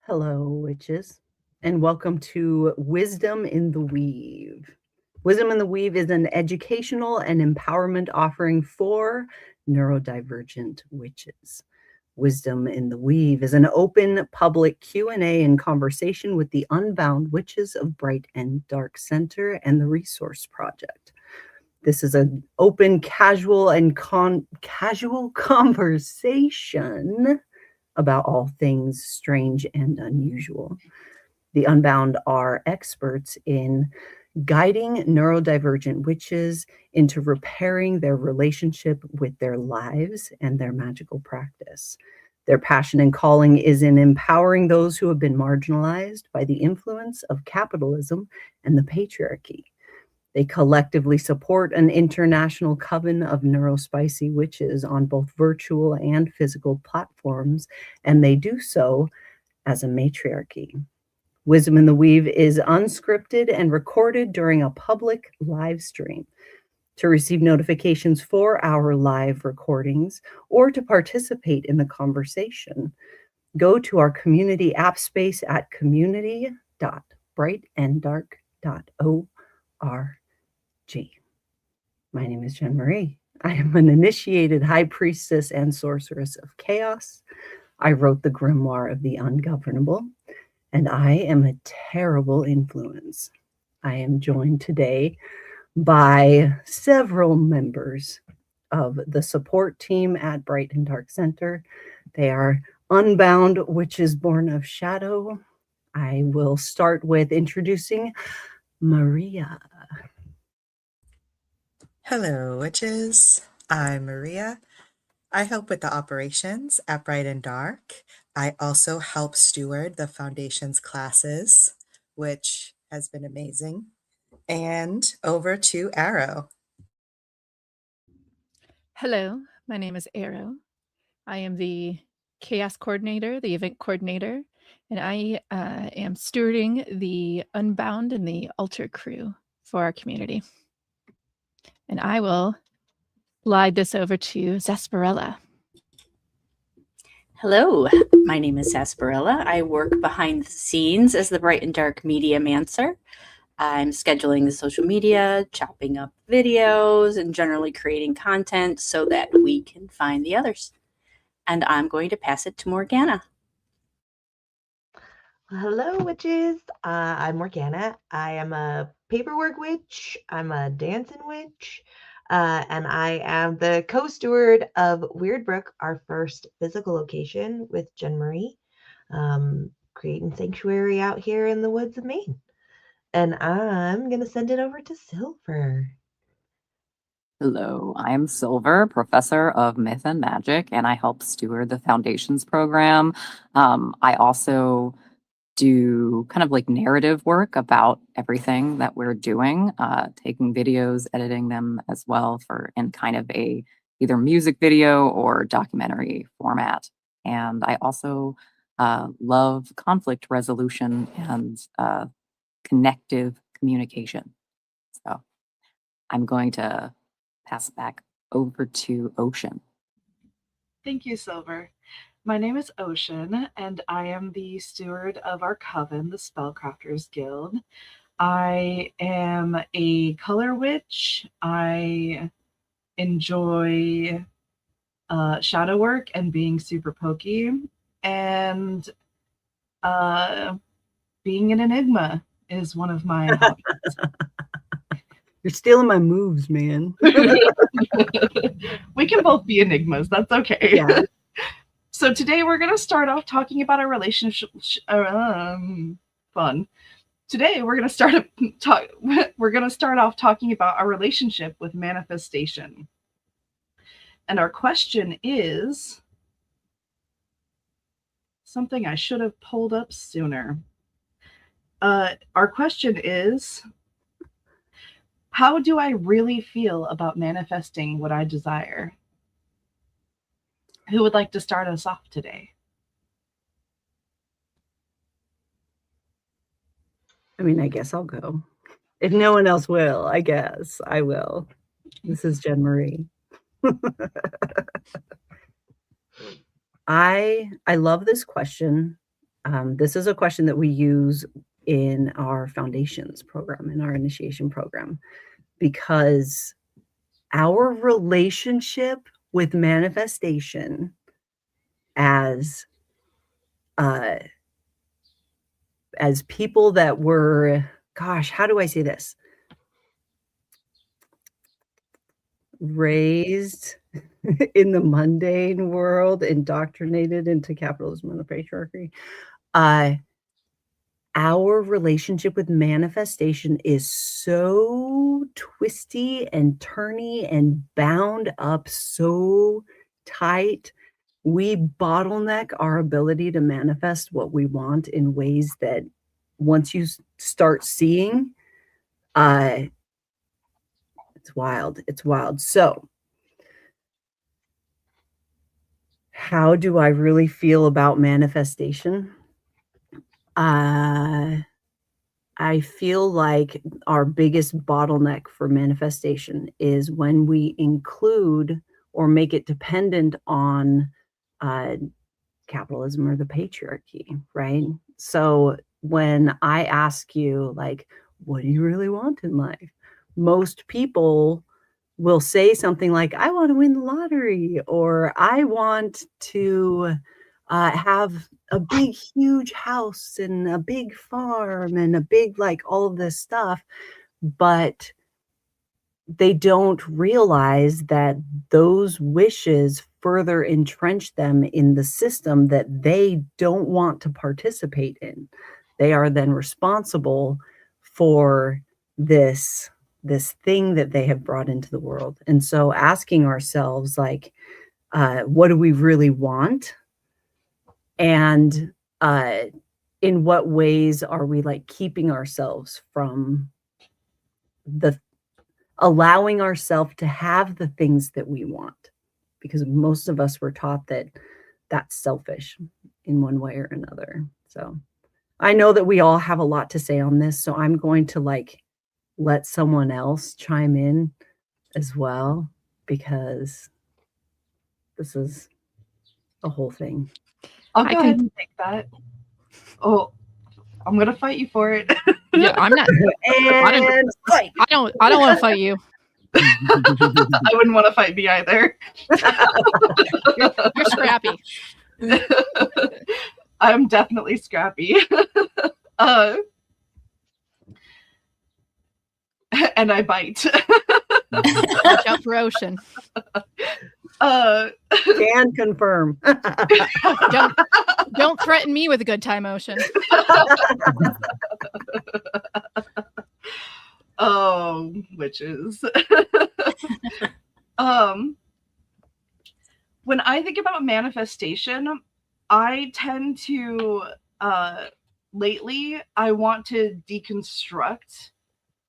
Hello, witches, and welcome to Wisdom in the Weave. Wisdom in the Weave is an educational and empowerment offering for neurodivergent witches. Wisdom in the Weave is an open public Q&A and conversation with the Unbound Witches of Bright and Dark Center and the Resource Project. This is an open, casual, and casual conversation about all things strange and unusual. The Unbound are experts in guiding neurodivergent witches into repairing their relationship with their lives and their magical practice. Their passion and calling is in empowering those who have been marginalized by the influence of capitalism and the patriarchy. They collectively support an international coven of neurospicy witches on both virtual and physical platforms, and they do so as a matriarchy. Wisdom in the Weave is unscripted and recorded during a public live stream. To receive notifications for our live recordings or to participate in the conversation, go to our community app space at community.brightanddark.org. My name is Jen Marie. I am an initiated high priestess and sorceress of chaos. I wrote the grimoire of the ungovernable, and I am a terrible influence. I am joined today by several members of the support team at Bright and Dark Center. They are Unbound Witches Born of Shadow. I will start with introducing Maria. Hello, witches. I'm Maria. I help with the operations at Bright and Dark. I also help steward the foundation's classes, which has been amazing. And over to Arrow. Hello, my name is Arrow. I am the chaos coordinator, the event coordinator, and I am stewarding the Unbound and the Altar crew for our community. And I will slide this over to Zasparella. Hello, my name is Zasparella. I work behind the scenes as the Bright and Dark Media Mancer. I'm scheduling the social media, chopping up videos, and generally creating content so that we can find the others. And I'm going to pass it to Morgana. Hello, witches. I'm Morgana. I am a paperwork witch. I'm a dancing witch. And I am the co-steward of Weird Brook, our first physical location with Jen Marie, creating sanctuary out here in the woods of Maine. And I'm going to send it over to Silver. Hello, I'm Silver, professor of myth and magic, and I help steward the Foundations program. I also do kind of like narrative work about everything that we're doing, taking videos, editing them as well for in kind of a either music video or documentary format. And I also love conflict resolution and connective communication. So I'm going to pass it back over to Ocean. Thank you, Silver. My name is Ocean, and I am the steward of our coven, the Spellcrafters Guild. I am a color witch. I enjoy shadow work and being super pokey, and being an enigma is one of my hobbies. You're stealing my moves, man. We can both be enigmas. That's okay. Yeah. So today we're going to start off talking about our relationship. Fun. Today we're going to start off talking about our relationship with manifestation. And our question is something I should have pulled up sooner. Our question is, how do I really feel about manifesting what I desire? Who would like to start us off today? I mean, I guess I'll go. If no one else will, I guess I will. This is Jen Marie. I love this question This is a question that we use in our foundations program, in our initiation program, because our relationship with manifestation as people that were, gosh, how do I say this? Raised in the mundane world, indoctrinated into capitalism and the patriarchy. Our relationship with manifestation is so twisty and turny and bound up so tight. We bottleneck our ability to manifest what we want in ways that once you start seeing, it's wild. It's wild. So, how do I really feel about manifestation? I feel like our biggest bottleneck for manifestation is when we include or make it dependent on capitalism or the patriarchy, right? So when I ask you, like, what do you really want in life? Most people will say something like, I want to win the lottery, or I want to have a big, huge house and a big farm and a big, like, all of this stuff. But they don't realize that those wishes further entrench them in the system that they don't want to participate in. They are then responsible for this thing that they have brought into the world. And so asking ourselves, like, what do we really want? And in what ways are we, like, keeping ourselves from allowing ourselves to have the things that we want? Because most of us were taught that that's selfish in one way or another. So I know that we all have a lot to say on this, so I'm going to, like, let someone else chime in as well, because this is a whole thing. I'll go ahead and take that. Oh, I'm gonna fight you for it. Yeah, I'm not. And fight. I don't want to fight you. I wouldn't want to fight me either. You're scrappy. I'm definitely scrappy. And I bite. Watch out for Ocean. Can confirm. Don't threaten me with a good time, Ocean. Oh, witches. When I think about manifestation, I tend to lately I want to deconstruct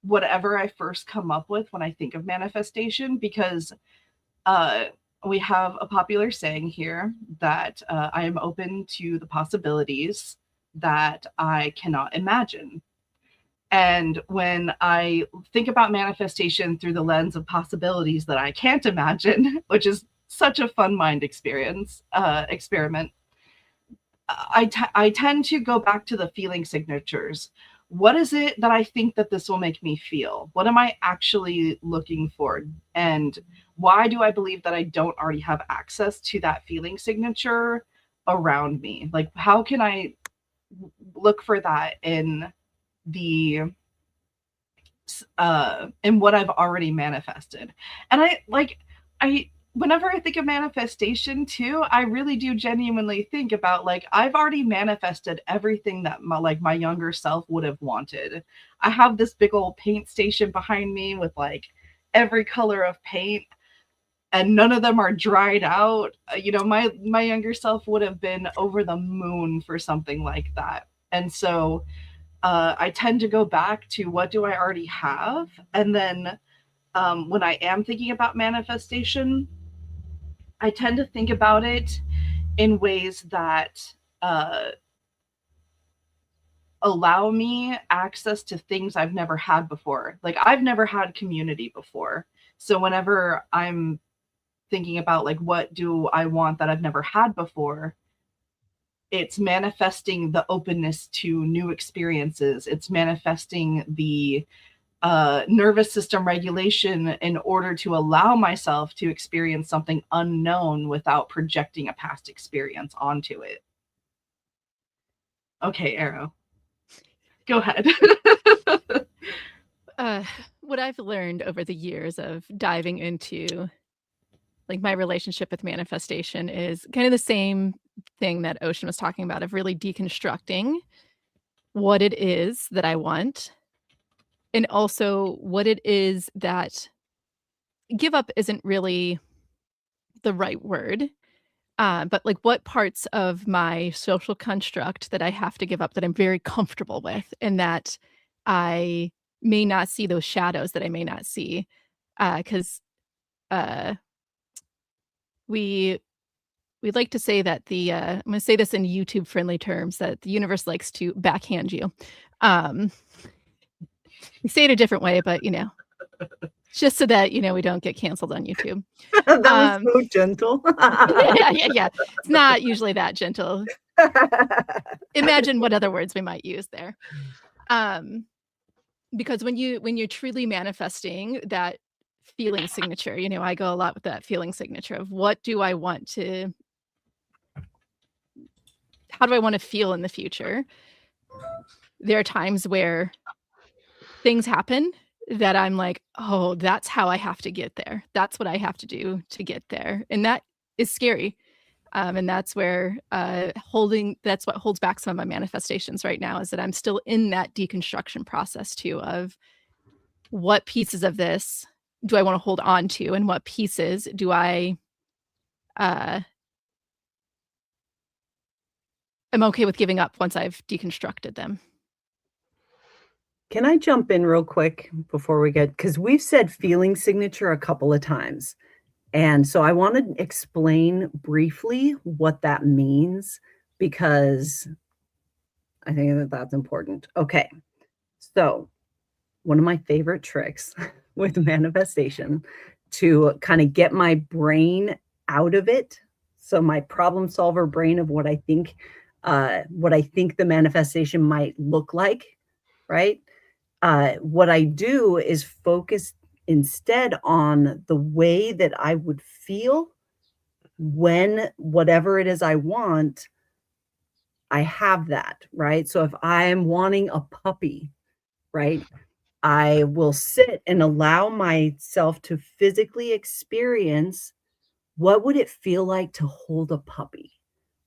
whatever I first come up with when I think of manifestation, because we have a popular saying here that I am open to the possibilities that I cannot imagine. And when I think about manifestation through the lens of possibilities that I can't imagine, which is such a fun mind experiment, I tend to go back to the feeling signatures. What is it that I think that this will make me feel? What am I actually looking for? And why do I believe that I don't already have access to that feeling signature around me? Like, how can I look for that in the in what I've already manifested? And I whenever I think of manifestation too, I really do genuinely think about, like, I've already manifested everything that my younger self would have wanted. I have this big old paint station behind me with, like, every color of paint, and none of them are dried out. You know, my younger self would have been over the moon for something like that. And so I tend to go back to what do I already have, and then when I am thinking about manifestation, I tend to think about it in ways that allow me access to things I've never had before. Like, I've never had community before. So whenever I'm thinking about, like, what do I want that I've never had before, It's manifesting the openness to new experiences. It's manifesting the nervous system regulation in order to allow myself to experience something unknown without projecting a past experience onto it. Okay, Arrow, go ahead. What I've learned over the years of diving into like my relationship with manifestation is kind of the same thing that Ocean was talking about, of really deconstructing what it is that I want, and also what it is that give up isn't really the right word. But like what parts of my social construct that I have to give up that I'm very comfortable with, and that I may not see those shadows that I may not see. Because we like to say that I'm going to say this in YouTube friendly terms, that the universe likes to backhand you. We say it a different way, but just so that we don't get canceled on YouTube. That was so gentle. Yeah. It's not usually that gentle. Imagine what other words we might use there. Because when you're truly manifesting that feeling signature, I go a lot with that feeling signature of what do I want to, how do I want to feel in the future? There are times where things happen that I'm like, oh, that's how I have to get there. That's what I have to do to get there. And that is scary. And that's where that's what holds back some of my manifestations right now, is that I'm still in that deconstruction process too, of what pieces of this do I want to hold on to, and what pieces do I am okay with giving up once I've deconstructed them. Can I jump in real quick before we get, because we've said feeling signature a couple of times. And so I want to explain briefly what that means, because I think that that's important. Okay. So one of my favorite tricks with manifestation to kind of get my brain out of it. So my problem solver brain of what I think the manifestation might look like, right? What I do is focus instead on the way that I would feel when whatever it is I want, I have that, right? So if I am wanting a puppy, right, I will sit and allow myself to physically experience what would it feel like to hold a puppy?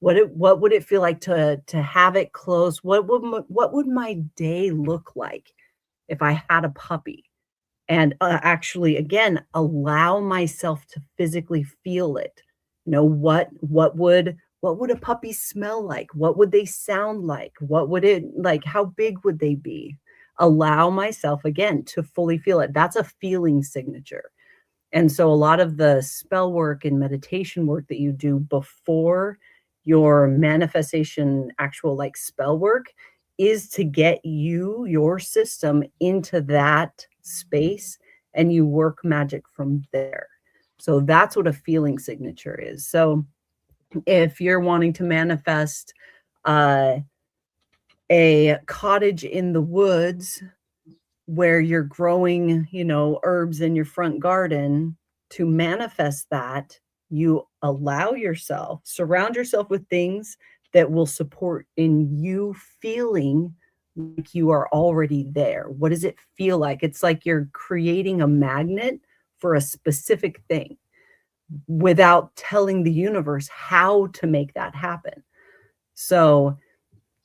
What would it feel like to have it close? What would my day look like if I had a puppy? And actually, again, allow myself to physically feel it. What would a puppy smell like? What would they sound like? What would it like? How big would they be? Allow myself again to fully feel it. That's a feeling signature. And so a lot of the spell work and meditation work that you do before your manifestation, actual like spell work, is to get your system into that space, and you work magic from there. So that's what a feeling signature is. So if you're wanting to manifest a cottage in the woods where you're growing, herbs in your front garden, to manifest that, you allow yourself, surround yourself with things that will support in you feeling like you are already there. What does it feel like? It's like you're creating a magnet for a specific thing without telling the universe how to make that happen. So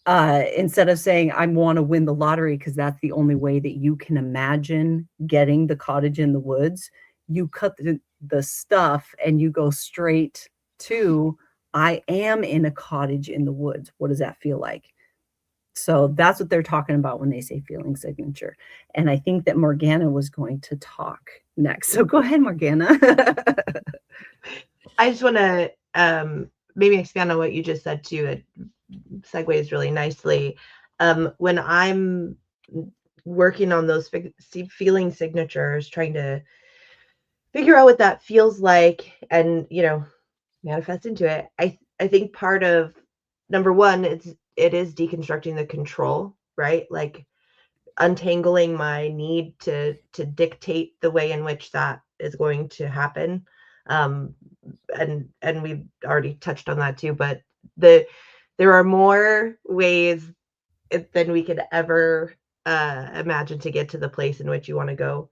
instead of saying, I want to win the lottery because that's the only way that you can imagine getting the cottage in the woods, you cut the stuff and you go straight to, I am in a cottage in the woods. What does that feel like? So that's what they're talking about when they say feeling signature. And I think that Morgana was going to talk next. So go ahead, Morgana. I just want to maybe expand on what you just said too. It segues really nicely. When I'm working on those feeling signatures, trying to figure out what that feels like and, manifest into it, I think part of number one, it is deconstructing the control, right? Like untangling my need to dictate the way in which that is going to happen. And we've already touched on that too, but there are more ways than we could ever imagine to get to the place in which you want to go.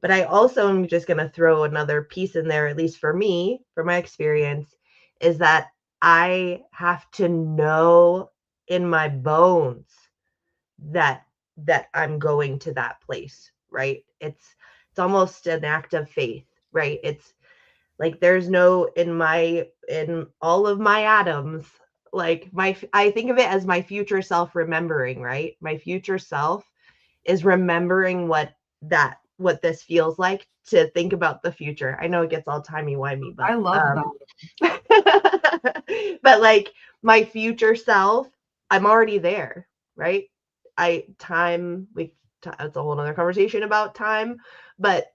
But I also am just going to throw another piece in there, at least for me, from my experience, is that I have to know in my bones that I'm going to that place, right? It's almost an act of faith, right? It's like there's no in all of my atoms, like I think of it as my future self remembering, right? My future self is remembering what this feels like to think about the future. I know it gets all timey-wimey, but I love that. But like my future self, I'm already there, right? It's a whole other conversation about time, but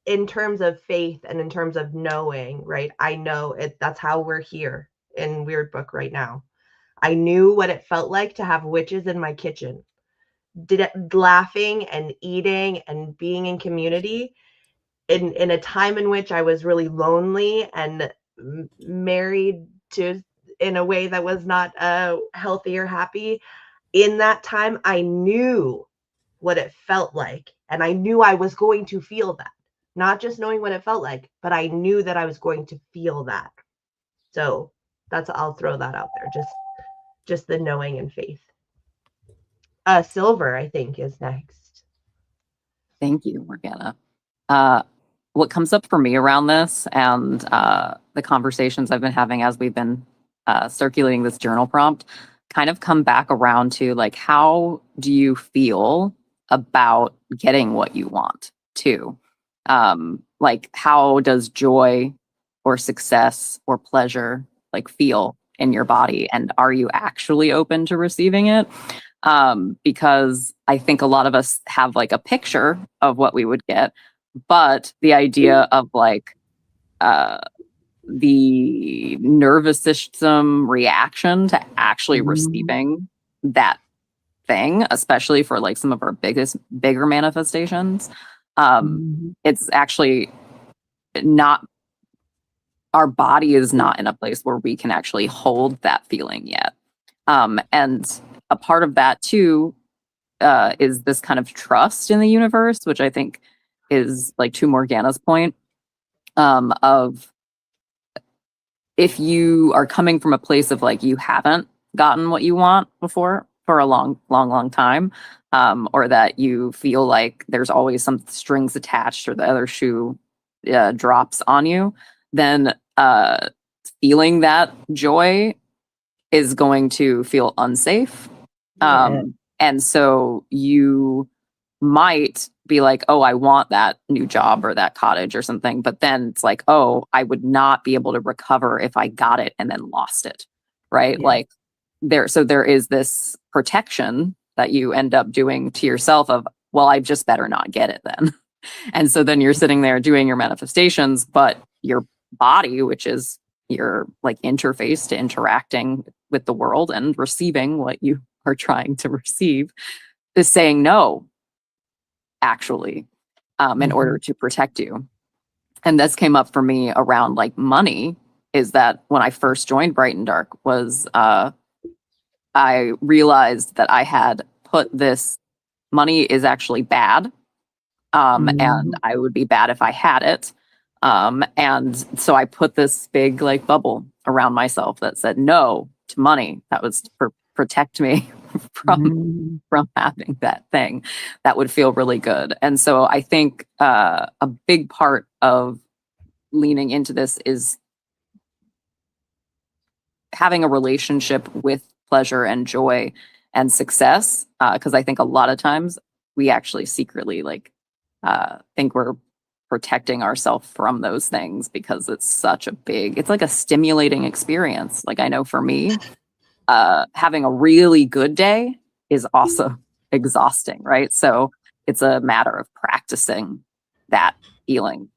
in terms of faith and in terms of knowing, right? I know it. That's how we're here in Weird Book right now. I knew what it felt like to have witches in my kitchen, laughing and eating and being in community in a time in which I was really lonely and married to in a way that was not healthy or happy. In that time, I knew what it felt like, and I knew I was going to feel that. Not just knowing what it felt like, but I knew that I was going to feel that. So I'll throw that out there. Just the knowing and faith. Silver, I think, is next. Thank you, Morgana. What comes up for me around this and the conversations I've been having as we've been circulating this journal prompt kind of come back around to like, how do you feel about getting what you want too? Like, how does joy or success or pleasure like feel in your body? And are you actually open to receiving it? Because I think a lot of us have like a picture of what we would get, but the idea of like the nervous system reaction to actually receiving that thing, especially for like some of our bigger manifestations, it's actually not, our body is not in a place where we can actually hold that feeling yet. And a part of that too is this kind of trust in the universe, which I think is like to Morgana's point, of if you are coming from a place of like you haven't gotten what you want before for a long time, or that you feel like there's always some strings attached or the other shoe drops on you, then feeling that joy is going to feel unsafe. And so you might be like, oh, I want that new job or that cottage or something. But then it's like, oh, I would not be able to recover if I got it and then lost it. Right. Yeah. Like there is this protection that you end up doing to yourself of, well, I just better not get it then. And so then you're sitting there doing your manifestations, but your body, which is your like interface to interacting with the world and receiving what you are trying to receive, is saying no, actually, in order to protect you. And this came up for me around like money, is that when I first joined Bright and Dark was I realized that I had put this money is actually bad, and I would be bad if I had it. And so I put this big like bubble around myself that said no to money. That was to protect me from having that thing that would feel really good. And so I think a big part of leaning into this is having a relationship with pleasure and joy and success, because I think a lot of times we actually secretly like think we're protecting ourselves from those things because it's such a big, it's like a stimulating experience. Like I know for me, having a really good day is also exhausting, right? So it's a matter of practicing that feeling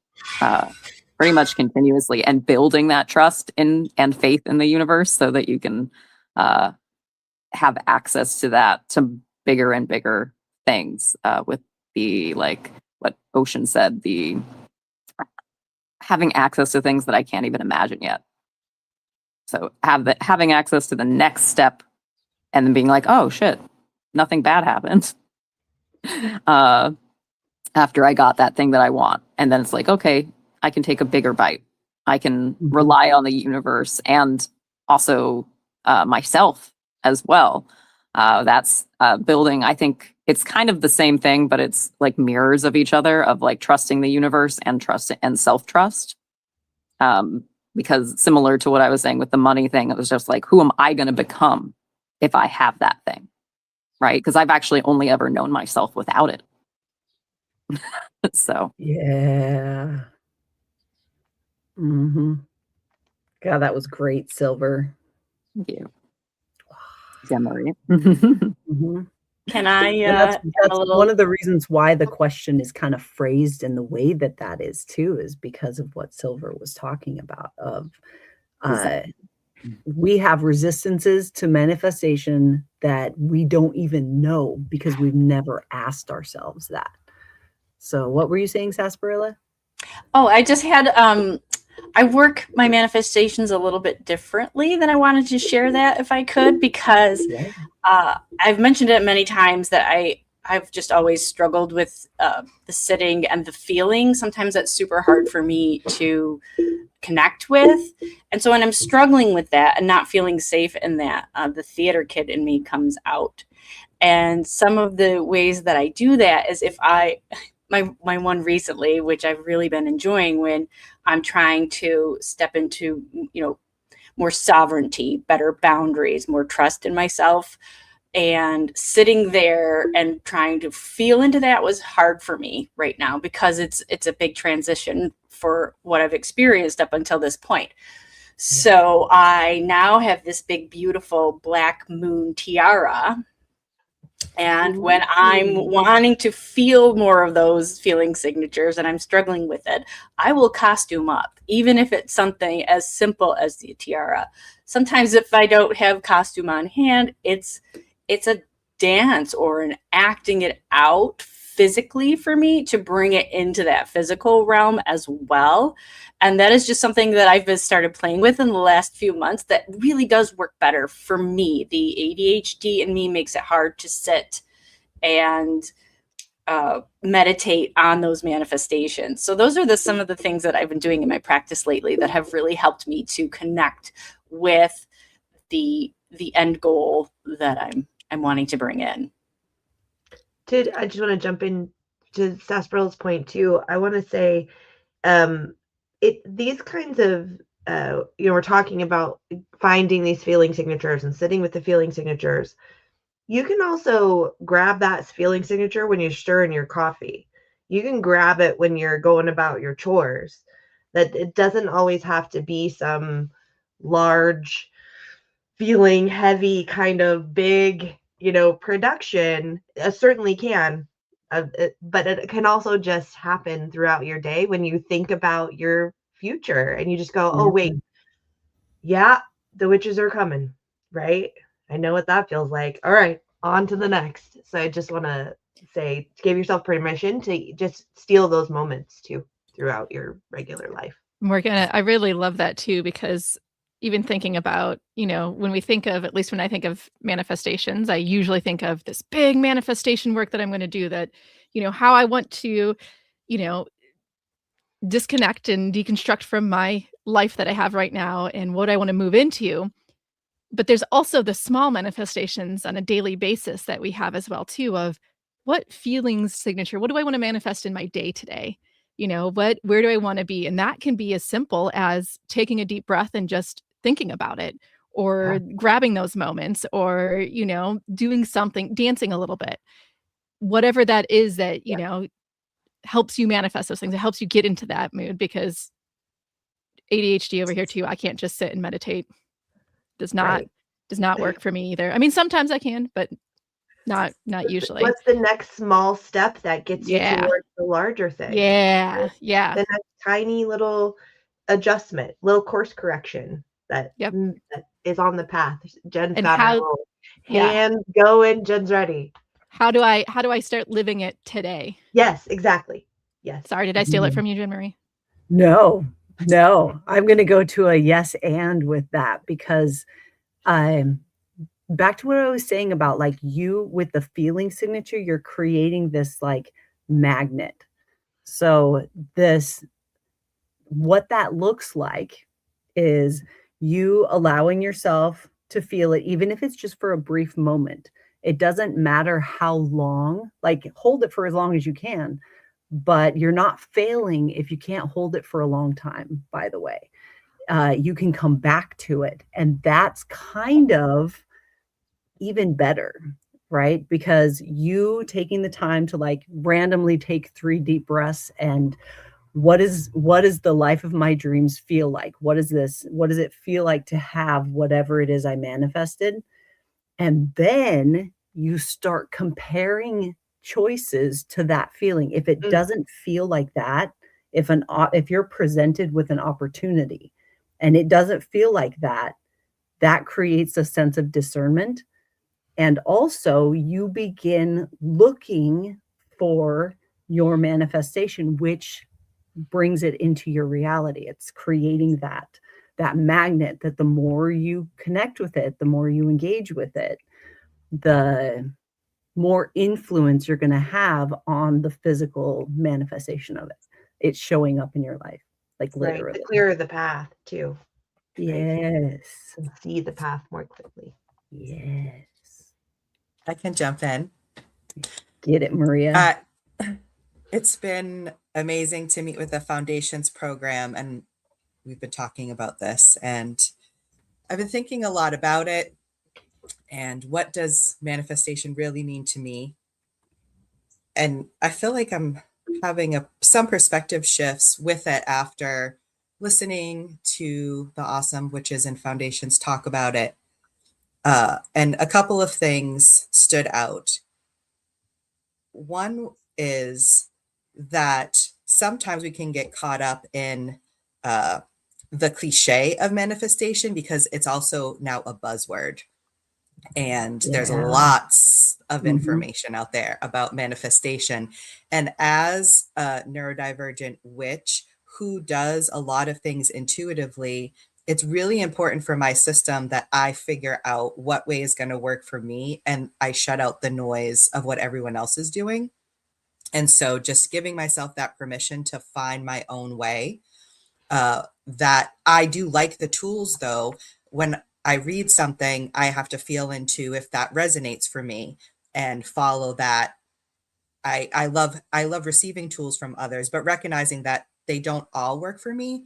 pretty much continuously, and building that trust in and faith in the universe so that you can have access to that, to bigger and bigger things, with the, like what Ocean said, the having access to things that I can't even imagine yet. So having access to the next step and then being like, oh shit, nothing bad happened. After I got that thing that I want. And then it's like, okay, I can take a bigger bite. I can rely on the universe and also myself as well. That's building. I think it's kind of the same thing, but it's like mirrors of each other, of like trusting the universe and trust and self-trust. Because similar to what I was saying with the money thing, it was just like, who am I going to become if I have that thing? Right? Because I've actually only ever known myself without it. So Yeah. God, that was great, Silver. thank you. Yeah, Marie. Can I that's a little... one of the reasons why the question is kind of phrased in the way that that is too, is because of what Silver was talking about, of we have resistances to manifestation that we don't even know because we've never asked ourselves that. So what were you saying, Sarsaparilla? Oh, I just had, I work my manifestations a little bit differently than I wanted to share that if I could, because I've mentioned it many times that I've just always struggled with the sitting and the feeling. Sometimes that's super hard for me to connect with. And so when I'm struggling with that and not feeling safe in that, the theater kid in me comes out. And some of the ways that I do that is if my one recently, which I've really been enjoying, when I'm trying to step into, more sovereignty, better boundaries, more trust in myself, and sitting there and trying to feel into that was hard for me right now, because it's a big transition for what I've experienced up until this point. So I now have this big, beautiful black moon tiara. And when I'm wanting to feel more of those feeling signatures and I'm struggling with it, I will costume up, even if it's something as simple as the tiara. Sometimes if I don't have costume on hand, it's a dance or an acting it out physically for me to bring it into that physical realm as well. And that is just something that I've been started playing with in the last few months that really does work better for me. The ADHD in me makes it hard to sit and meditate on those manifestations. So those are some of the things that I've been doing in my practice lately that have really helped me to connect with the end goal that I'm wanting to bring in. I just want to jump in to Sasparilla's point too. I want to say, these kinds of, we're talking about finding these feeling signatures and sitting with the feeling signatures. You can also grab that feeling signature when you're stirring your coffee. You can grab it when you're going about your chores. That it doesn't always have to be some large, feeling heavy kind of big, production. Certainly can. But it can also just happen throughout your day when you think about your future and you just go, oh, wait, yeah, the witches are coming, right? I know what that feels like. All right, on to the next. So I just want to say, give yourself permission to just steal those moments too throughout your regular life. Morgana, I really love that too, because even thinking about, when we think of, at least when I think of manifestations, I usually think of this big manifestation work that I'm going to do, that, how I want to, disconnect and deconstruct from my life that I have right now and what I want to move into. But there's also the small manifestations on a daily basis that we have as well too, of what feelings signature, what do I want to manifest in my day today? Where do I want to be? And that can be as simple as taking a deep breath and just thinking about it, or grabbing those moments, or, doing something, dancing a little bit, whatever that is that, helps you manifest those things. It helps you get into that mood, because ADHD over here too, I can't just sit and meditate. Does not work for me either. I mean, sometimes I can, but Not usually. What's the next small step that gets you Yeah. towards the larger thing? Yeah. Yeah. The next tiny little adjustment, little course correction that Yep. that is on the path. Jen's And got her how little yeah. hands going. Jen's ready. How do I start living it today? Yes, exactly. Yes. Sorry, did I steal it from you, Jen Marie? No, I'm going to go to a yes and with that, because back to what I was saying about like you with the feeling signature, you're creating this like magnet. So what that looks like is you allowing yourself to feel it, even if it's just for a brief moment. It doesn't matter how long, like hold it for as long as you can, but you're not failing if you can't hold it for a long time, by the way. You can come back to it. And that's kind of even better, right? Because you taking the time to like randomly take 3 deep breaths and what is the life of my dreams feel like? What is this? What does it feel like to have whatever it is I manifested? And then you start comparing choices to that feeling. If it doesn't feel like that, if you're presented with an opportunity and it doesn't feel like that, that creates a sense of discernment. And also you begin looking for your manifestation, which brings it into your reality. It's creating that magnet that the more you connect with it, the more you engage with it, the more influence you're going to have on the physical manifestation of it. It's showing up in your life, like literally. Right. The clearer the path too. Yes. And see the path more clearly. Yes. I can jump in. Get it, Maria. It's been amazing to meet with the Foundations program, and we've been talking about this, and I've been thinking a lot about it and what does manifestation really mean to me. And I feel like I'm having some perspective shifts with it after listening to the awesome Witches and Foundations talk about it. And a couple of things stood out. One is that sometimes we can get caught up in the cliche of manifestation because it's also now a buzzword. And there's lots of information out there about manifestation. And as a neurodivergent witch who does a lot of things intuitively, it's really important for my system that I figure out what way is going to work for me, and I shut out the noise of what everyone else is doing. And so just giving myself that permission to find my own way. That I do like the tools, though. When I read something, I have to feel into if that resonates for me and follow that. I love receiving tools from others, but recognizing that they don't all work for me,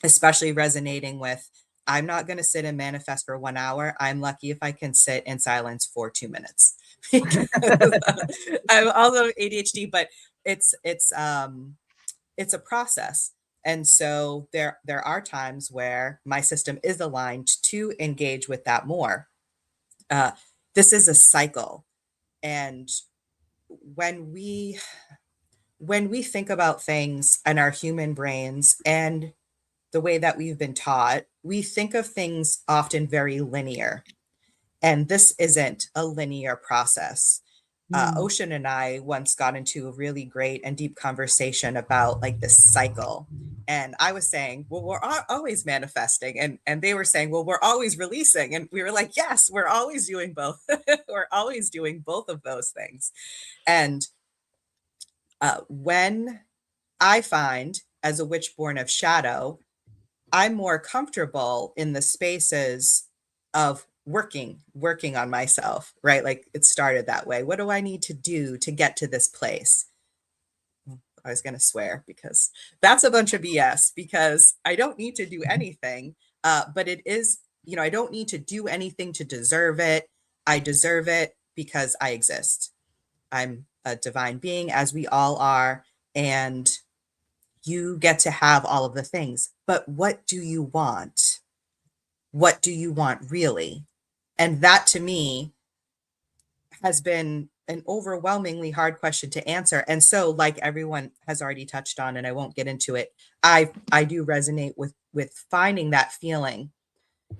especially resonating with, I'm not going to sit and manifest for 1 hour. I'm lucky if I can sit in silence for 2 minutes. I'm also ADHD, but it's a process. And so there are times where my system is aligned to engage with that more. This is a cycle. And when we think about things in our human brains and the way that we've been taught, we think of things often very linear. And this isn't a linear process. Ocean and I once got into a really great and deep conversation about like this cycle. And I was saying, well, we're always manifesting. And they were saying, well, we're always releasing. And we were like, yes, we're always doing both. We're always doing both of those things. And when I find, as a witch born of shadow, I'm more comfortable in the spaces of working on myself, right? Like it started that way. What do I need to do to get to this place? I was going to swear because that's a bunch of BS, because I don't need to do anything. But it is, I don't need to do anything to deserve it. I deserve it because I exist. I'm a divine being, as we all are. And you get to have all of the things. But what do you want? What do you want really? And that, to me, has been an overwhelmingly hard question to answer. And so, like everyone has already touched on, and I won't get into it, I do resonate with finding that feeling.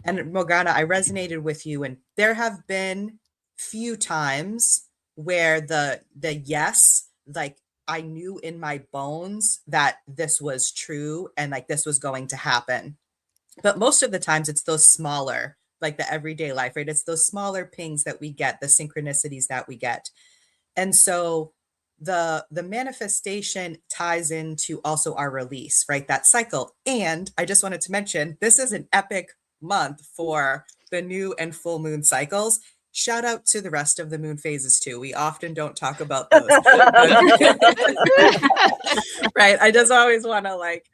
And Morgana, I resonated with you, and there have been few times where the yes, like I knew in my bones that this was true and like this was going to happen. But most of the times it's those smaller, like the everyday life, right? It's those smaller pings that we get, the synchronicities that we get. And so the manifestation ties into also our release, right? That cycle. And I just wanted to mention, this is an epic month for the new and full moon cycles. Shout out to the rest of the moon phases too. We often don't talk about those. Right. I just always want to, like,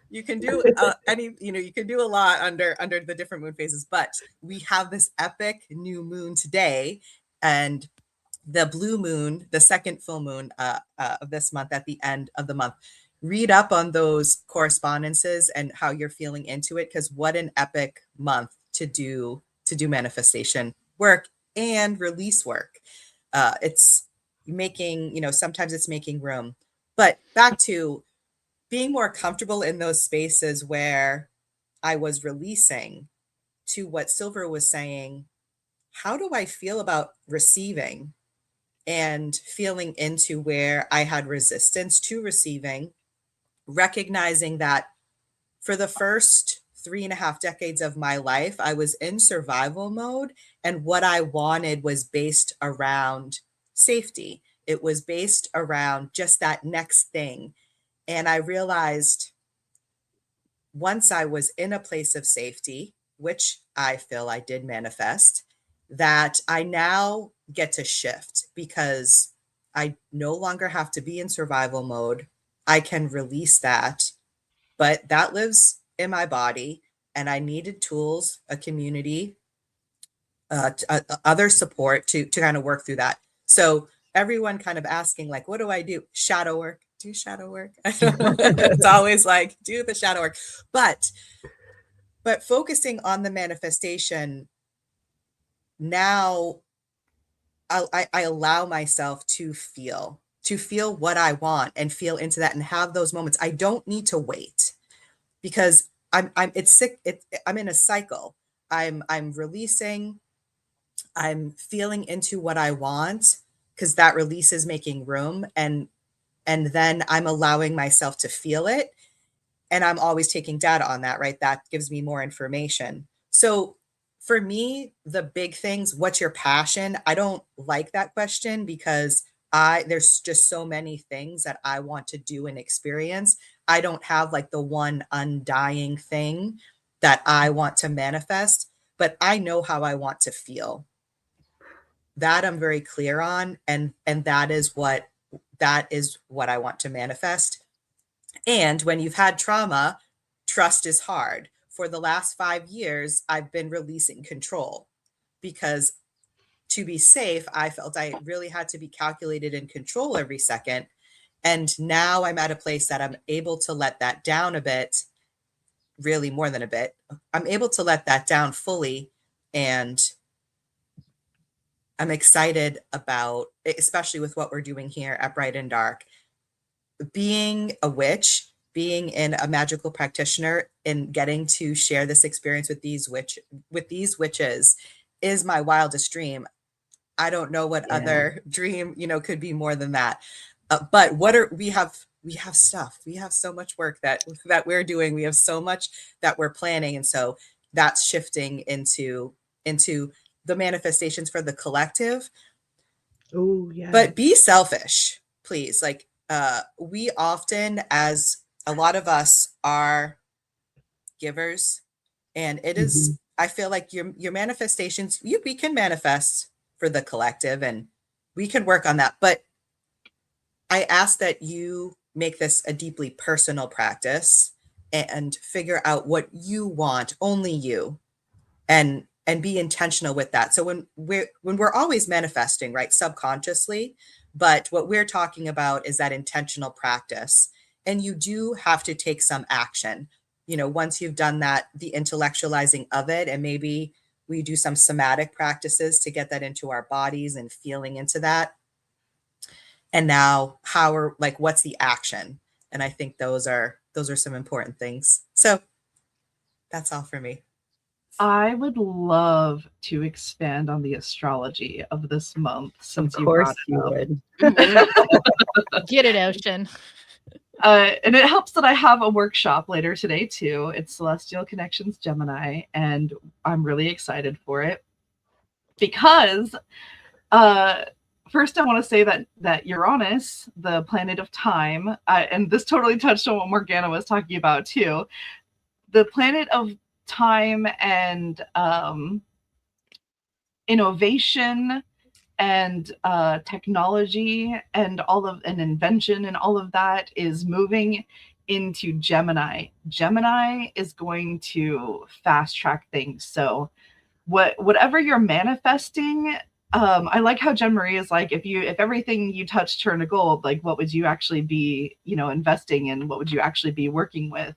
you can do you can do a lot under the different moon phases, but we have this epic new moon today, and the blue moon, the second full moon of this month at the end of the month. Read up on those correspondences and how you're feeling into it, because what an epic month to do manifestation work and release work. It's making, sometimes it's making room. But back to being more comfortable in those spaces where I was releasing, to what Silver was saying, how do I feel about receiving? And feeling into where I had resistance to receiving, recognizing that for the first 3.5 decades of my life, I was in survival mode, and what I wanted was based around safety. It was based around just that next thing. And I realized once I was in a place of safety, which I feel I did manifest, that I now get to shift, because I no longer have to be in survival mode. I can release that, but that lives in my body, and I needed tools, a community, other support to kind of work through that. So everyone kind of asking, like, what do I do? Shadow work. Do shadow work. It's always like, do the shadow work. But focusing on the manifestation, now I allow myself to feel what I want and feel into that and have those moments. I don't need to wait, because I'm in a cycle. I'm releasing, I'm feeling into what I want, because that release is making room, and then I'm allowing myself to feel it, and I'm always taking data on that, right? That gives me more information. So for me, the big things, what's your passion? I don't like that question, because there's just so many things that I want to do and experience. I don't have like the one undying thing that I want to manifest, but I know how I want to feel. That I'm very clear on, and that is what I want to manifest. And when you've had trauma, trust is hard. For the last 5 years, I've been releasing control, because to be safe, I felt I really had to be calculated and control every second. And now I'm at a place that I'm able to let that down a bit, really more than a bit. I'm able to let that down fully. And I'm excited about, especially with what we're doing here at Bright and Dark, being a witch, being in a magical practitioner, and getting to share this experience with these witches is my wildest dream. I don't know what other dream, could be more than that. But we have stuff. We have so much work that we're doing. We have so much that we're planning. And so that's shifting into the manifestations for the collective. Oh, yeah. But be selfish, please. Like, we often, as a lot of us, are givers, and it is, I feel like your manifestations, we can manifest for the collective, and we can work on that. But I ask that you make this a deeply personal practice and figure out what you want, only you, and be intentional with that. So when we're always manifesting, right, subconsciously, but what we're talking about is that intentional practice. And you do have to take some action. Once you've done that, the intellectualizing of it, and maybe We do some somatic practices to get that into our bodies and feeling into that. And now what's the action? And I think those are some important things. So that's all for me. I would love to expand on the astrology of this month since Of you brought course it you up. would. Get it, Ocean. And it helps that I have a workshop later today too. It's Celestial Connections Gemini, and I'm really excited for it because first I want to say that Uranus, the planet of time, and this totally touched on what Morgana was talking about too, the planet of time and innovation and technology and invention and all of that is moving into Gemini. Gemini is going to fast track things. So whatever you're manifesting, I like how Jen Marie is like, if everything you touch turned to gold, like what would you actually be, investing in? What would you actually be working with?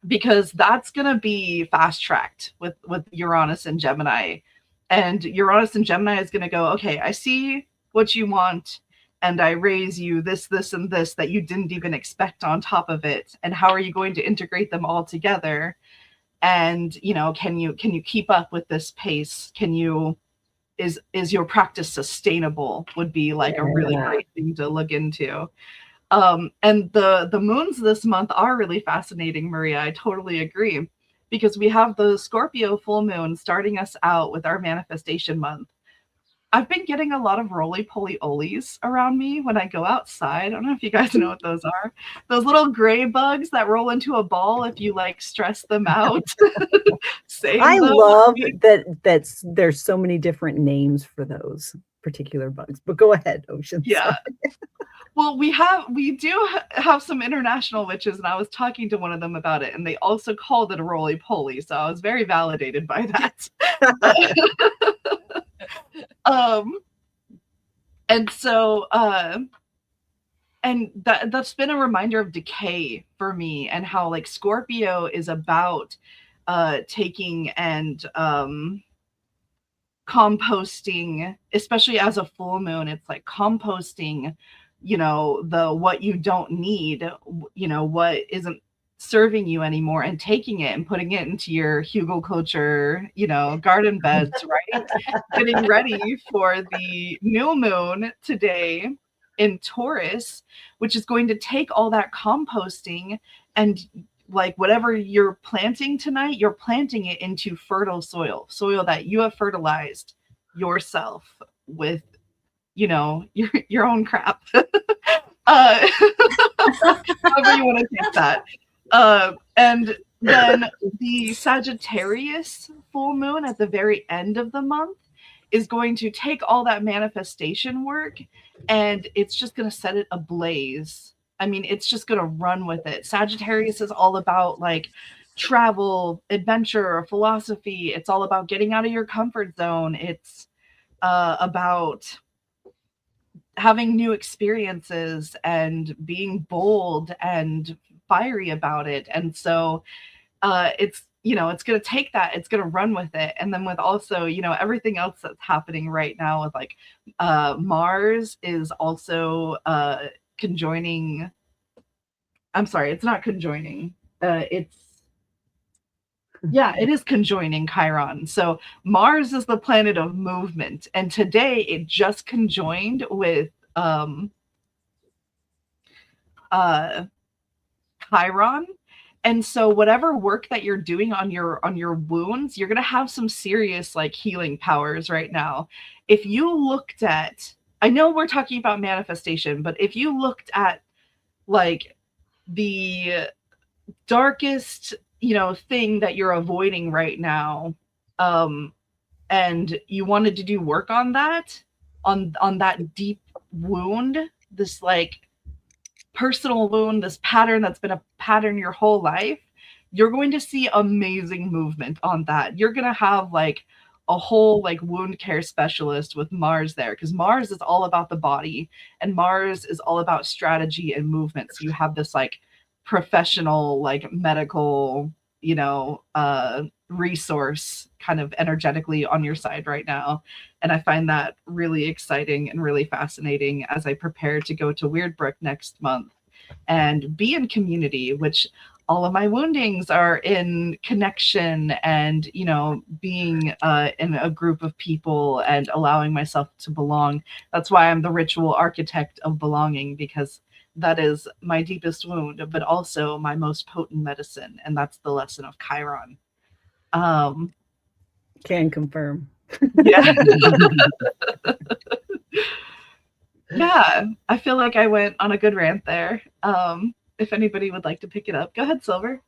Because that's going to be fast tracked with Uranus and Gemini. And Uranus and Gemini is going to go, okay, I see what you want, and I raise you this, and this that you didn't even expect on top of it. And how are you going to integrate them all together? And, can you keep up with this pace? Is your practice sustainable would be like a really great thing to look into. And the moons this month are really fascinating, Maria. I totally agree, because we have the Scorpio full moon starting us out with our manifestation month. I've been getting a lot of roly-poly-olies around me when I go outside. I don't know if you guys know what those are. Those little gray bugs that roll into a ball if you like stress them out. I love that there's so many different names for those particular bugs. But go ahead, Ocean. Yeah. Well, we do have some international witches, and I was talking to one of them about it, and they also called it a roly-poly, so I was very validated by that. And so and that's been a reminder of decay for me, and how like Scorpio is about taking and composting, especially as a full moon. It's like composting, what you don't need, what isn't serving you anymore, and taking it and putting it into your Hugo culture, garden beds, right? Getting ready for the new moon today in Taurus, which is going to take all that composting, and like whatever you're planting tonight, you're planting it into fertile soil that you have fertilized yourself with, your own crap. However you want to take that. And then the Sagittarius full moon at the very end of the month is going to take all that manifestation work, and it's just going to set it ablaze. I mean, it's just going to run with it. Sagittarius is all about like travel, adventure, philosophy. It's all about getting out of your comfort zone. It's about having new experiences and being bold and fiery about it. And so it's going to take that, it's going to run with it. And then with also, everything else that's happening right now with like Mars is also conjoining. I'm sorry, it's not conjoining. It is conjoining Chiron. So Mars is the planet of movement, and today it just conjoined with Chiron. And so whatever work that you're doing on your wounds, you're going to have some serious like healing powers right now. If you looked at, I know we're talking about manifestation, but if you looked at like the darkest, thing that you're avoiding right now, and you wanted to do work on that, on that deep wound, this like personal wound, this pattern that's been a pattern your whole life, you're going to see amazing movement on that. You're going to have like a whole like wound care specialist with Mars there, because Mars is all about the body and Mars is all about strategy and movement. So you have this like professional, like medical, resource kind of energetically on your side right now. And I find that really exciting and really fascinating as I prepare to go to Weirdbrook next month and be in community, which all of my woundings are in connection and, being in a group of people and allowing myself to belong. That's why I'm the ritual architect of belonging, because that is my deepest wound, but also my most potent medicine. And that's the lesson of Chiron. Can confirm. Yeah. Yeah, I feel like I went on a good rant there. If anybody would like to pick it up, go ahead, Silver.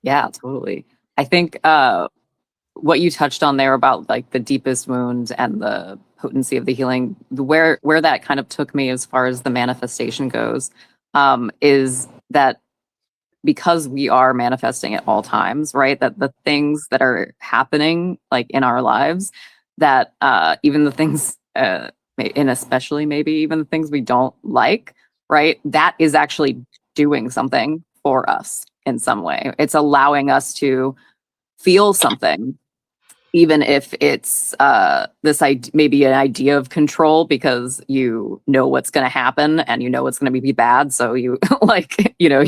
Yeah, totally. I think what you touched on there about like the deepest wound and the potency of the healing, where that kind of took me as far as the manifestation goes, is that because we are manifesting at all times, right? That the things that are happening like in our lives, that even the things, and especially maybe even the things we don't like, right? That is actually doing something for us in some way. It's allowing us to feel something, even if it's this maybe an idea of control, because you know what's going to happen and you know it's going to be bad. So you like, you're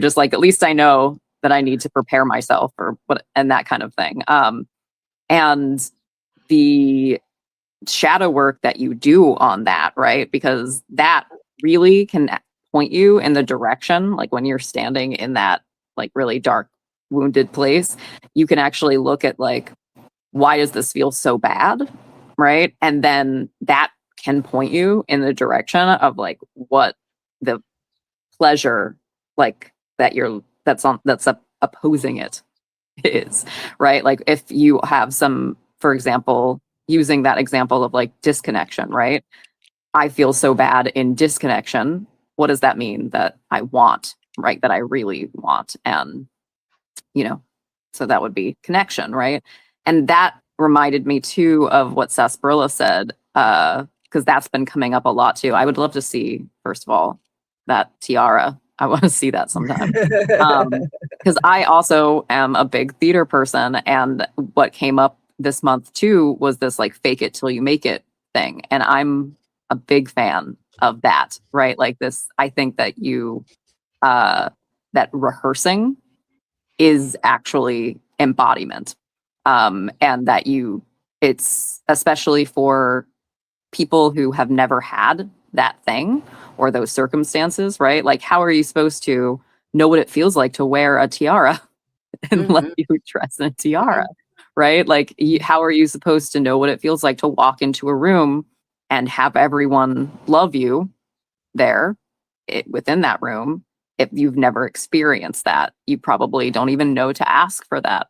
just like, at least I know that I need to prepare myself or what, and that kind of thing. And the shadow work that you do on that, right? Because that really can point you in the direction, like when you're standing in that like really dark, wounded place, you can actually look at like, why does this feel so bad, right? And then that can point you in the direction of like what the pleasure like that's opposing it is, right? Like if you have some, for example, using that example of like disconnection, right? I feel so bad in disconnection. What does that mean that I want, right? That I really want. And so that would be connection, right? And that reminded me too of what Sarsaparilla said, because that's been coming up a lot too. I would love to see, first of all, that tiara. I want to see that sometime. Because I also am a big theater person, and what came up this month too was this like fake it till you make it thing. And I'm a big fan of that, right? Like this, I think that that rehearsing is actually embodiment. And that it's especially for people who have never had that thing or those circumstances, right? Like, how are you supposed to know what it feels like to wear a tiara and let you dress in a tiara, right? Like, how are you supposed to know what it feels like to walk into a room and have everyone love you there within that room? If you've never experienced that, you probably don't even know to ask for that.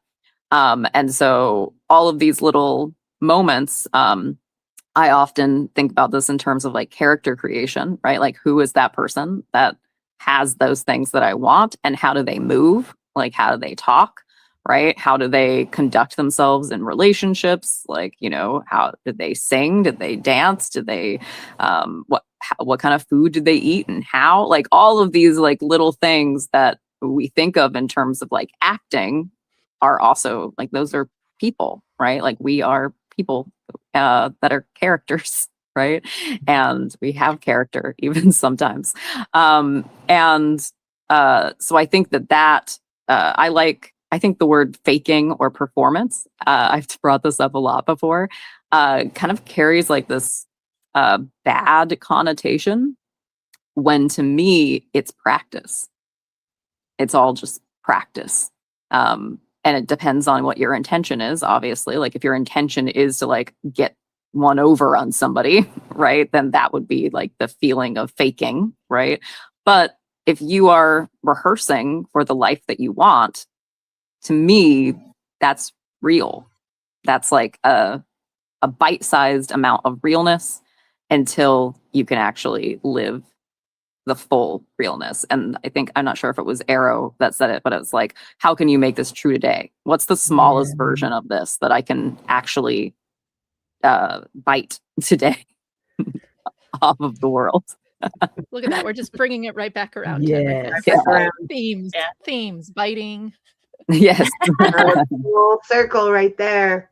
And so all of these little moments, I often think about this in terms of like character creation, right? Like, who is that person that has those things that I want, and how do they move? Like, how do they talk, right? How do they conduct themselves in relationships? Like, how did they sing? Did they dance? Did they, what kind of food did they eat, and how? Like, all of these like little things that we think of in terms of like acting are also like, those are people, right? Like, we are people that are characters, right? And we have character even sometimes. And so I think that I think the word faking or performance, I've brought this up a lot before, kind of carries like this bad connotation, when to me it's practice. It's all just practice. And it depends on what your intention is, obviously. Like, if your intention is to like get one over on somebody, right, then that would be like the feeling of faking, right? But if you are rehearsing for the life that you want, to me, that's real. That's like a bite-sized amount of realness until you can actually live the full realness. And I think, I'm not sure if it was Arrow that said it, but it's like, how can you make this true today? What's the smallest version of this that I can actually bite today off of the world? Look at that. We're just bringing it right back around. Yes. Ken, right? Around. Themes, biting. Yes. Full circle right there.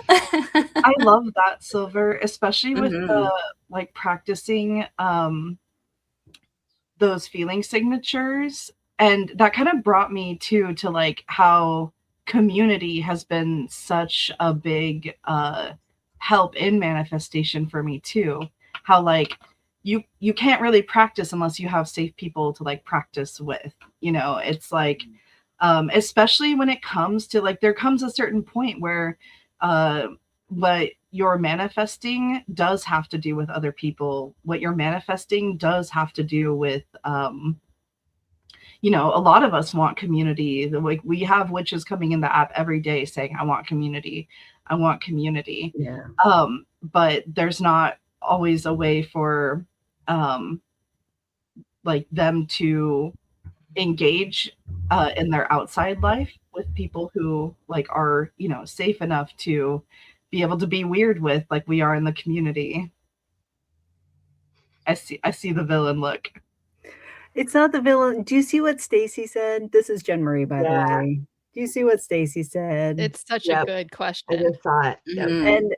I love that, Silver, especially with Mhm. like practicing those feeling signatures. And that kind of brought me to like how community has been such a big help in manifestation for me too. How like you can't really practice unless you have safe people to like practice with. It's like especially when it comes to like there comes a certain point where what you're manifesting does have to do with other people. What you're manifesting does have to do with a lot of us want community. Like we have witches coming in the app every day saying, I want community. I want community. Yeah. But there's not always a way for like them to engage in their outside life with people who like are safe enough to be able to be weird with, like we are in the community. I see the villain look. It's not the villain. Do you see what Stacy said? This is Jen Marie, by the Yeah. way. Do you see what Stacy said? It's such a Yep. good I question. just saw it. Yep. Mhm. And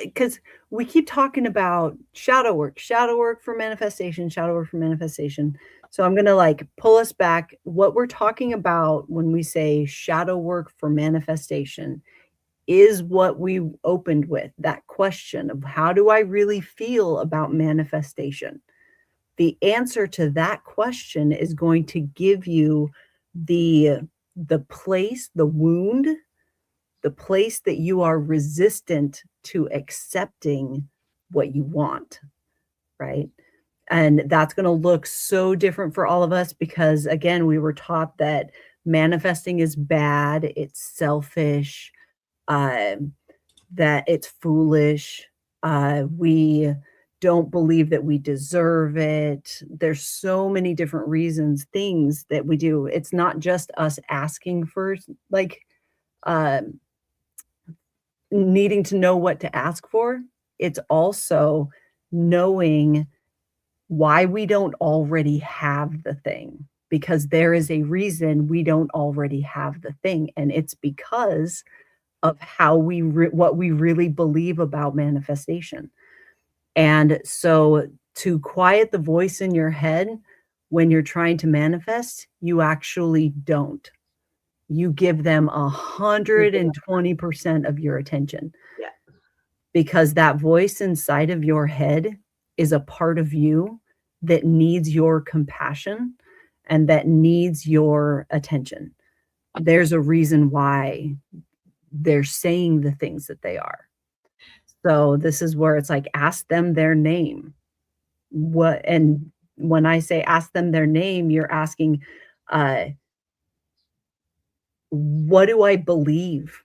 because we keep talking about shadow work for manifestation, shadow work for manifestation. So I'm going to like pull us back. What we're talking about when we say shadow work for manifestation is what we opened with, that question of how do I really feel about manifestation? The answer to that question is going to give you the place, the wound, the place that you are resistant to accepting what you want, right? And that's going to look so different for all of us because, again, we were taught that manifesting is bad, it's selfish, that it's foolish. We don't believe that we deserve it. There's so many different reasons, things that we do. It's not just us asking for like needing to know what to ask for. It's also knowing why we don't already have the thing, because there is a reason we don't already have the thing. And it's because of how what we really believe about manifestation. And so to quiet the voice in your head when you're trying to manifest, you actually don't. You give them 120% of your attention. Yeah. Because that voice inside of your head is a part of you that needs your compassion and that needs your attention. There's a reason why they're saying the things that they are. So this is where it's like, ask them their name. And when I say ask them their name, you're asking, what do I believe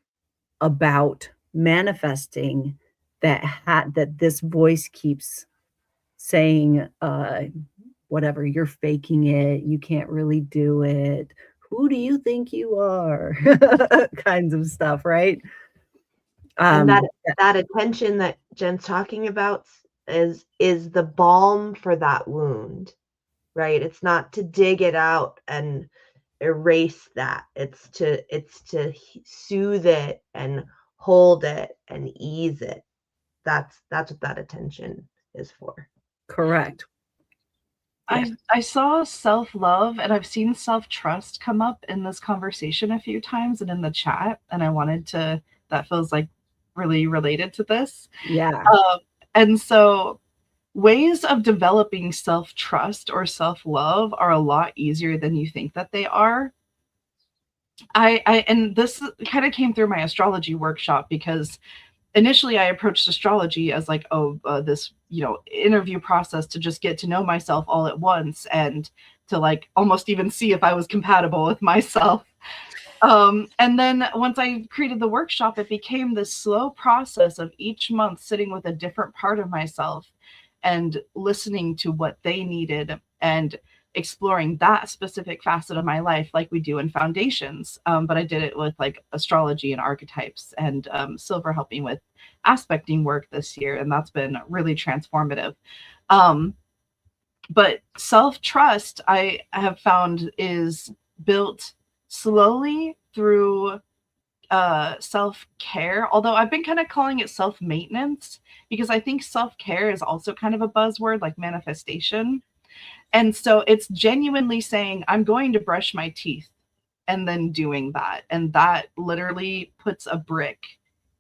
about manifesting that this voice keeps saying, whatever, you're faking it, you can't really do it, who do you think you are? Kinds of stuff, right? And that attention that Jen's talking about is the balm for that wound, right? It's not to dig it out and erase that. It's to soothe it and hold it and ease it. That's what that attention is for. Correct. I saw self-love and I've seen self-trust come up in this conversation a few times and in the chat, and I wanted to that feels like really related to this. Yeah. And so ways of developing self-trust or self-love are a lot easier than you think that they are. And this kind of came through my astrology workshop because initially I approached astrology as like, this, interview process to just get to know myself all at once and to like almost even see if I was compatible with myself. And then once I created the workshop, it became this slow process of each month sitting with a different part of myself and listening to what they needed and exploring that specific facet of my life like we do in foundations. But I did it with like astrology and archetypes, and Silver helped me with aspecting work this year, and that's been really transformative. But self-trust, I have found, is built slowly through self-care, although I've been kind of calling it self-maintenance because I think self-care is also kind of a buzzword like manifestation. And so it's genuinely saying, I'm going to brush my teeth and then doing that. And that literally puts a brick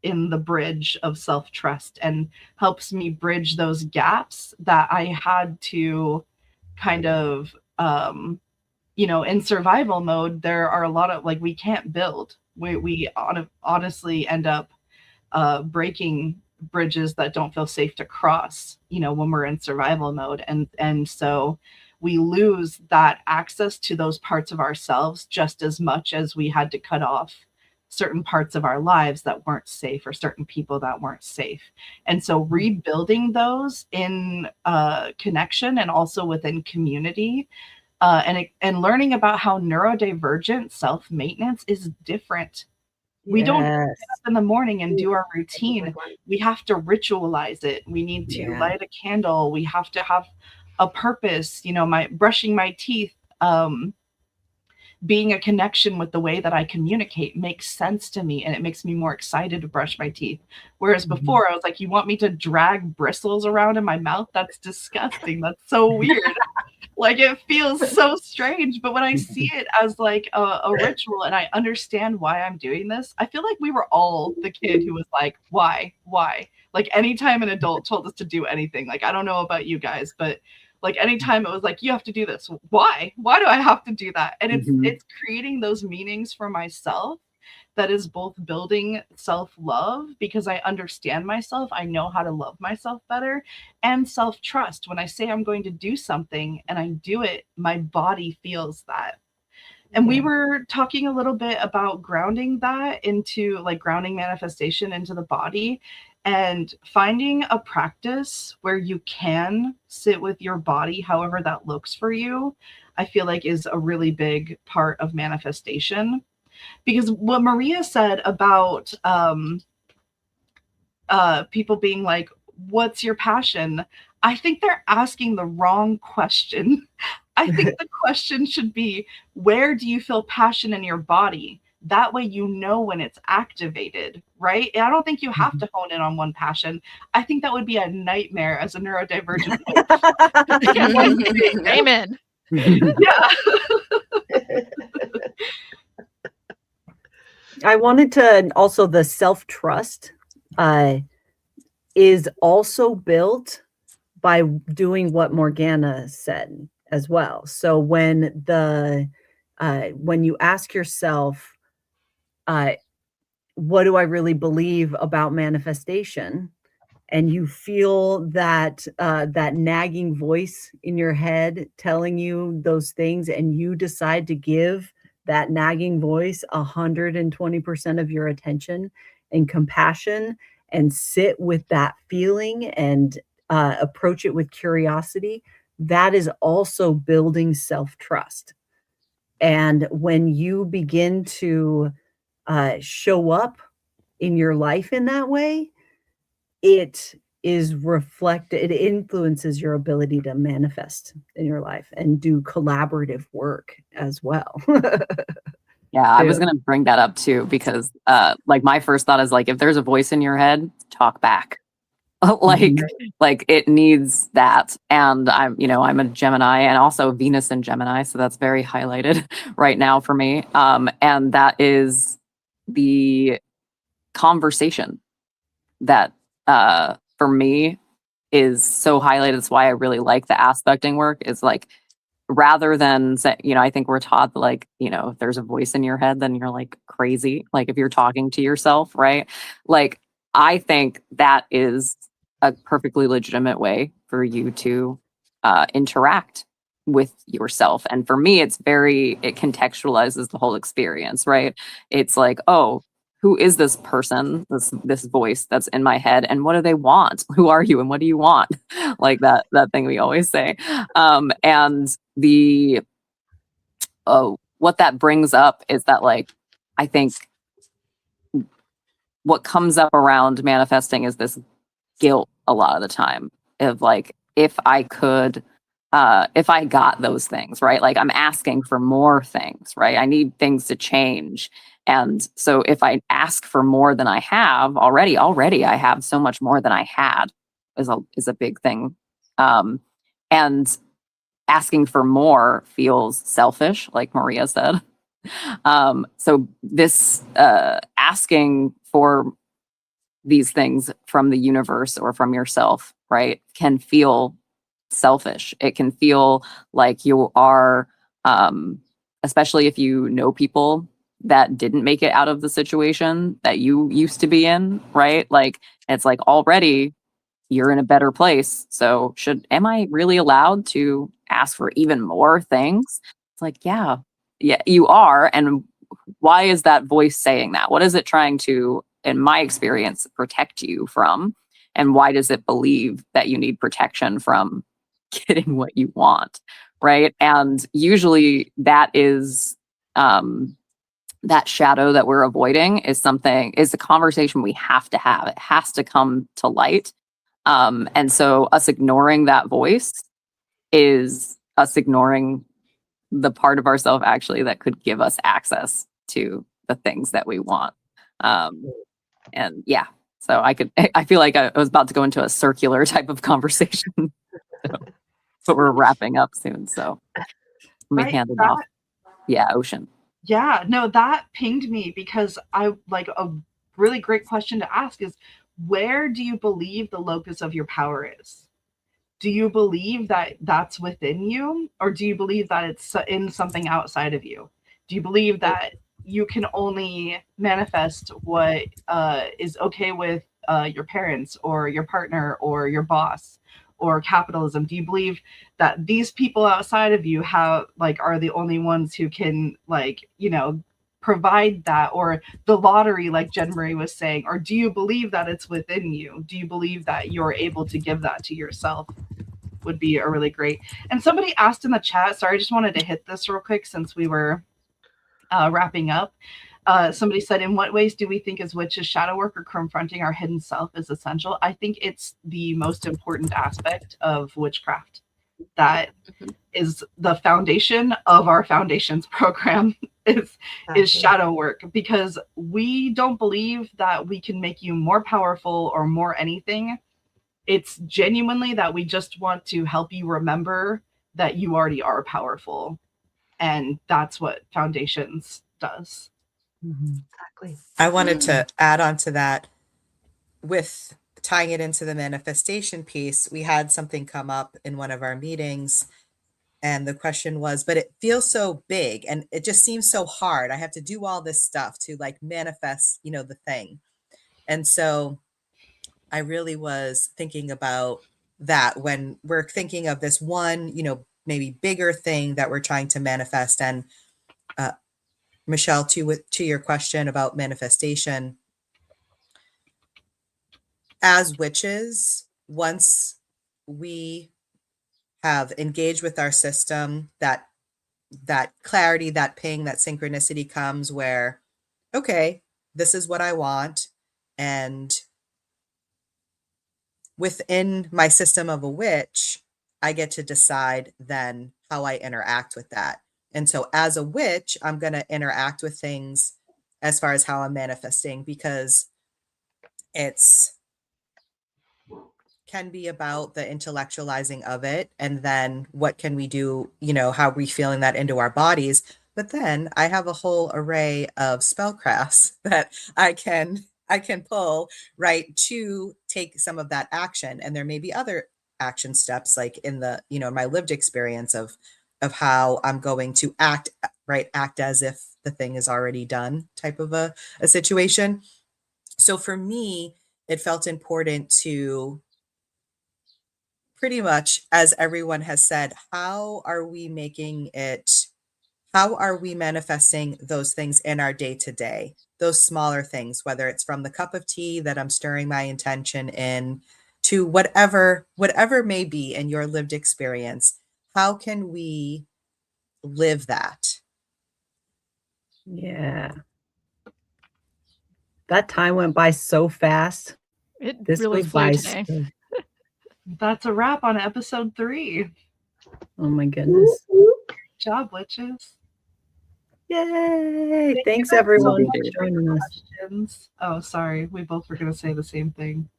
in the bridge of self-trust and helps me bridge those gaps that I had to kind of, in survival mode. There are a lot of, like, we can't build. We honestly end up breaking bridges that don't feel safe to cross, when we're in survival mode. And so we lose that access to those parts of ourselves just as much as we had to cut off certain parts of our lives that weren't safe, or certain people that weren't safe. And so rebuilding those in connection and also within community, and learning about how neurodivergent self-maintenance is different. We don't get Yes. up in the morning and do our routine. We have to ritualize it. We need to Yeah. light a candle. We have to have a purpose. My brushing my teeth, being a connection with the way that I communicate makes sense to me, and it makes me more excited to brush my teeth. Whereas before I was like, you want me to drag bristles around in my mouth? That's disgusting. That's so weird. Like, it feels so strange. But when I see it as like a ritual and I understand why I'm doing this, I feel like we were all the kid who was like, why? Like, anytime an adult told us to do anything, like, I don't know about you guys, but like anytime it was like, you have to do this. Why do I have to do that? And it's creating those meanings for myself that is both building self-love, because I understand myself, I know how to love myself better, and self-trust. When I say I'm going to do something and I do it, my body feels that. And we were talking a little bit about grounding that into, like, grounding manifestation into the body, and finding a practice where you can sit with your body however that looks for you, I feel like is a really big part of manifestation. Because what Maria said about people being like, what's your passion? I think they're asking the wrong question. I think the question should be, where do you feel passion in your body? That way you know when it's activated, right? And I don't think you have to hone in on one passion. I think that would be a nightmare as a neurodivergent. Amen. Yeah. I wanted to also, the self-trust is also built by doing what Morgana said as well. So when you ask yourself, what do I really believe about manifestation? And you feel that that nagging voice in your head telling you those things, and you decide to give that nagging voice 120% of your attention and compassion, and sit with that feeling and approach it with curiosity, that is also building self-trust. And when you begin to show up in your life in that way, it influences your ability to manifest in your life and do collaborative work as well. Yeah, I was going to bring that up too, because like my first thought is, like, if there's a voice in your head, talk back. like it needs that. And I'm a Gemini, and also Venus in Gemini, so that's very highlighted right now for me. And that is the conversation that for me is so highlighted. It's why I really like the aspecting work, is like, rather than say, I think we're taught that, like, if there's a voice in your head, then you're like crazy. Like, if you're talking to yourself, right? Like, I think that is a perfectly legitimate way for you to interact with yourself. And for me, it contextualizes the whole experience, right? It's like, oh, who is this person, this voice that's in my head, and what do they want? Who are you and what do you want? Like that thing we always say. And what that brings up is that, like, I think what comes up around manifesting is this guilt a lot of the time of, like, if I could if I got those things, right? Like I'm asking for more things, right? I need things to change. And so if I ask for more than I have already I have so much more than I had is a big thing. And asking for more feels selfish, like Maria said. So this asking for these things from the universe or from yourself, right, can feel selfish. It can feel like you are, especially if you know people that didn't make it out of the situation that you used to be in, right? Like it's like already you're in a better place. So am I really allowed to ask for even more things? It's like, yeah, you are. And why is that voice saying that? What is it trying to, in my experience, protect you from? And why does it believe that you need protection from getting what you want? Right. And usually that is, that shadow that we're avoiding is a conversation we have to have. It has to come to light. And so us ignoring that voice is us ignoring the part of ourselves actually that could give us access to the things that we want. And yeah, so I feel like I was about to go into a circular type of conversation, but we're wrapping up soon. So let me hand it off. Yeah, Ocean. Yeah, no, that pinged me because I like a really great question to ask is where do you believe the locus of your power is? Do you believe that that's within you, or do you believe that it's in something outside of you? Do you believe that you can only manifest what is okay with your parents or your partner or your boss or capitalism? Do you believe that these people outside of you are the only ones who can provide that, or the lottery, like Jen Marie was saying? Or do you believe that it's within you? Do you believe that you're able to give that to yourself? Would be a really great. And somebody asked in the chat, sorry, I just wanted to hit this real quick since we were wrapping up. Somebody said, in what ways do we think as witches shadow work or confronting our hidden self is essential? I think it's the most important aspect of witchcraft. That is the foundation of our foundations program is shadow work, because we don't believe that we can make you more powerful or more anything. It's genuinely that we just want to help you remember that you already are powerful. And that's what Foundations does. Exactly. I wanted to add on to that with tying it into the manifestation piece. We had something come up in one of our meetings, and the question was, but it feels so big and it just seems so hard. I have to do all this stuff to like manifest, the thing. And so I really was thinking about that when we're thinking of this one, maybe bigger thing that we're trying to manifest. And Michelle, to your question about manifestation, as witches, once we have engaged with our system, that clarity, that ping, that synchronicity comes where, okay, this is what I want. And within my system of a witch, I get to decide then how I interact with that. And so as a witch, I'm going to interact with things as far as how I'm manifesting, because it's can be about the intellectualizing of it, and then what can we do, how are we feeling that into our bodies. But then I have a whole array of spellcrafts that I can pull, right, to take some of that action. And there may be other action steps, like in the my lived experience of how I'm going to act as if the thing is already done, type of a situation. So for me, it felt important to pretty much, as everyone has said, how are we manifesting those things in our day to day, those smaller things, whether it's from the cup of tea that I'm stirring my intention in to whatever may be in your lived experience. How can we live that? Yeah. That time went by so fast. It This really was flew by today. That's a wrap on episode 3. Oh my goodness. Good job, witches. Yay. Thank Thanks you guys everyone so for much joining us. Questions. Oh, sorry. We both were going to say the same thing.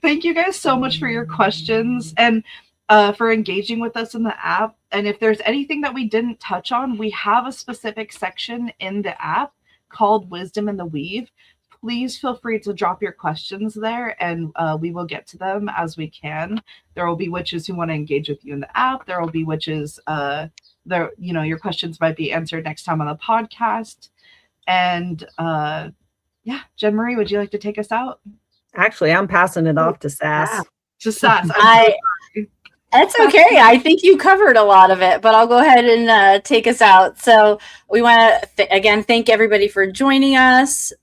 Thank you guys so much for your questions and for engaging with us in the app. And if there's anything that we didn't touch on, we have a specific section in the app called Wisdom in the Weave. Please feel free to drop your questions there and we will get to them as we can. There will be witches who want to engage with you in the app. There will be witches, your questions might be answered next time on the podcast. And yeah, Jen Marie, would you like to take us out? Actually, I'm passing it off to Sass. Yeah. Just Sass. That's okay. I think you covered a lot of it, but I'll go ahead and take us out. So we want to, again, thank everybody for joining us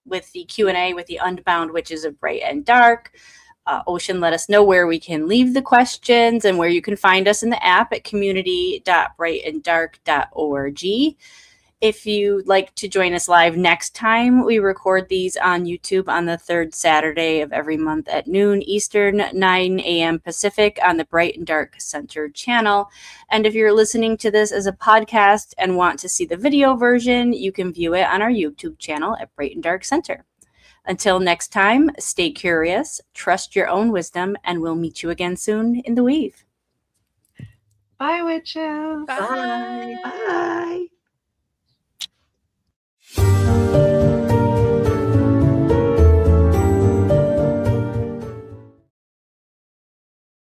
with the Q&A with the Unbound Witches of Bright and Dark. Ocean, let us know where we can leave the questions and where you can find us in the app at community.brightanddark.org. If you'd like to join us live next time, we record these on YouTube on the third Saturday of every month at noon Eastern, 9 a.m. Pacific on the Bright and Dark Center channel. And if you're listening to this as a podcast and want to see the video version, you can view it on our YouTube channel at Bright and Dark Center. Until next time, stay curious, trust your own wisdom, and we'll meet you again soon in the weave. Bye, witches. Bye. Bye.